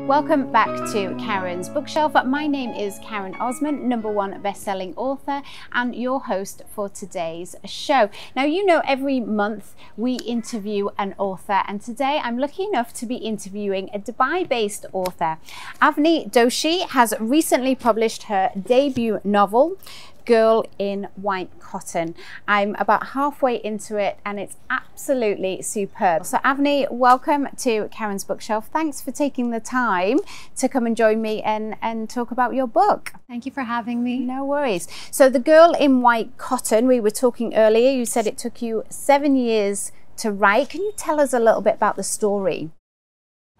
Welcome back to Karen's Bookshelf. My name is Karen Osman, #1 best-selling author and your host for today's show. Now, you know, every month we interview an author, and today I'm lucky enough to be interviewing a Dubai-based author. Avni Doshi has recently published her debut novel, Girl in White Cotton. I'm about halfway into it and it's absolutely superb. So Avni, welcome to Karen's Bookshelf. Thanks for taking the time to come and join me and talk about your book. Thank you for having me. No worries. So the Girl in White Cotton, we were talking earlier, you said it took you 7 years to write. Can you tell us a little bit about the story?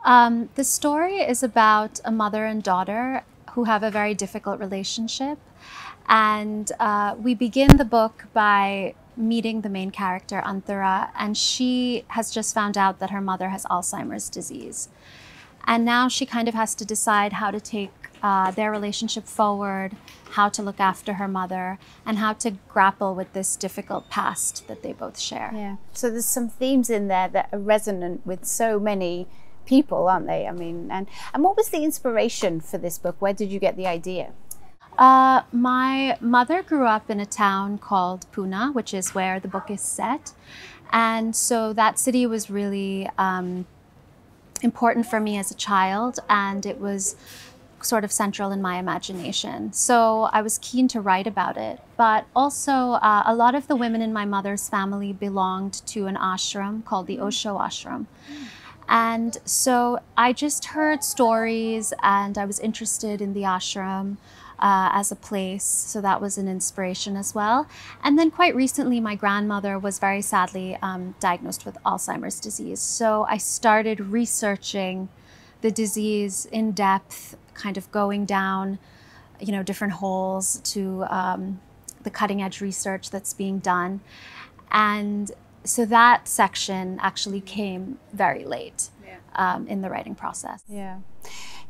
The story is about a mother and daughter who have a very difficult relationship. And we begin the book by meeting the main character, Antara, and she has just found out that her mother has Alzheimer's disease. And now she kind of has to decide how to take their relationship forward, how to look after her mother, and how to grapple with this difficult past that they both share. Yeah. So there's some themes in there that are resonant with so many people, aren't they? I mean, and what was the inspiration for this book? Where did you get the idea? My mother grew up in a town called Pune, which is where the book is set. And so that city was really important for me as a child, and it was sort of central in my imagination. So I was keen to write about it. But also, a lot of the women in my mother's family belonged to an ashram called the Osho Ashram. And so I just heard stories and I was interested in the ashram as a place, so that was an inspiration as well. And then quite recently, my grandmother was very sadly diagnosed with Alzheimer's disease. So I started researching the disease in depth, kind of going down, you know, different holes to the cutting edge research that's being done. And so that section actually came very late in the writing process. Yeah.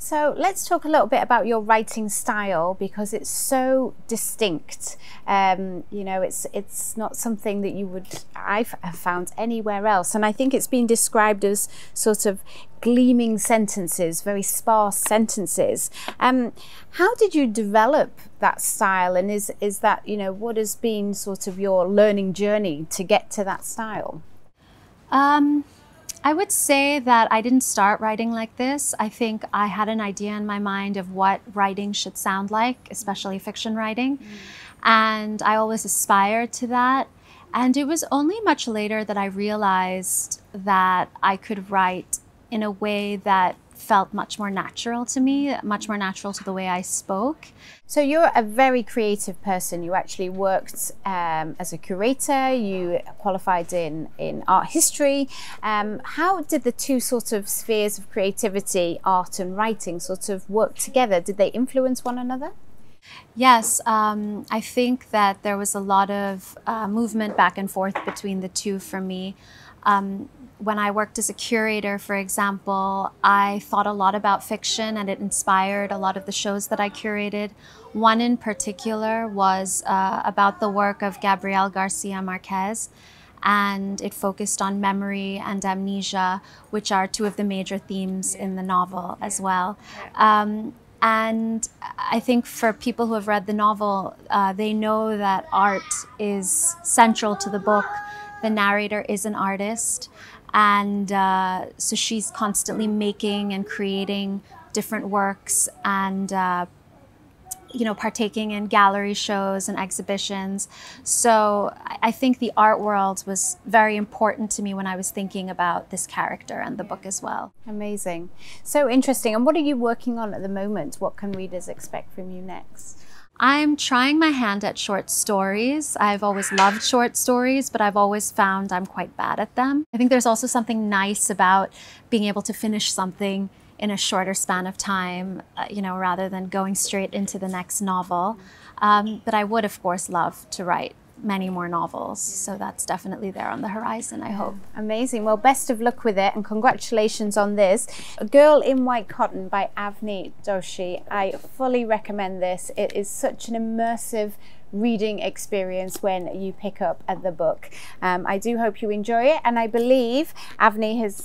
So let's talk a little bit about your writing style, because it's so distinct. You know, it's not something that I've found anywhere else. And I think it's been described as sort of gleaming sentences, very sparse sentences. How did you develop that style? And is that, you know, what has been sort of your learning journey to get to that style? I would say that I didn't start writing like this. I think I had an idea in my mind of what writing should sound like, especially fiction writing. And I always aspired to that. And it was only much later that I realized that I could write in a way that felt much more natural to me, much more natural to the way I spoke. So you're a very creative person. You actually worked as a curator, you qualified in art history. How did the two sort of spheres of creativity, art and writing, sort of work together? Did they influence one another? Yes, I think that there was a lot of movement back and forth between the two for me. When I worked as a curator, for example, I thought a lot about fiction and it inspired a lot of the shows that I curated. One in particular was about the work of Gabriel Garcia Marquez, and it focused on memory and amnesia, which are two of the major themes in the novel as well. And I think for people who have read the novel, they know that art is central to the book. The narrator is an artist. And so she's constantly making and creating different works and, you know, partaking in gallery shows and exhibitions. So I think the art world was very important to me when I was thinking about this character and the book as well. Amazing. So interesting. And what are you working on at the moment? What can readers expect from you next? I'm trying my hand at short stories. I've always loved short stories, but I've always found I'm quite bad at them. I think there's also something nice about being able to finish something in a shorter span of time, you know, rather than going straight into the next novel. But I would, of course, love to write many more novels. So that's definitely there on the horizon, I hope. Amazing. Well, best of luck with it and congratulations on this. A Girl in White Cotton by Avni Doshi. I fully recommend this. It is such an immersive reading experience when you pick up the book. I do hope you enjoy it, and I believe Avni has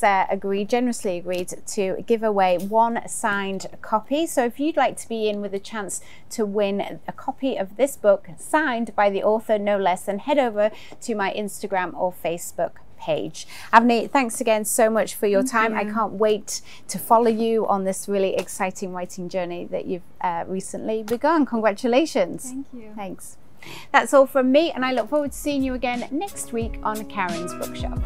generously agreed to give away 1 signed copy. So if you'd like to be in with a chance to win a copy of this book signed by the author, no less, then head over to my Instagram or Facebook page. Avni, thanks again so much for your time. I can't wait to follow you on this really exciting writing journey that you've recently begun. Congratulations. Thank you. Thanks. That's all from me, and I look forward to seeing you again next week on Karen's Bookshelf.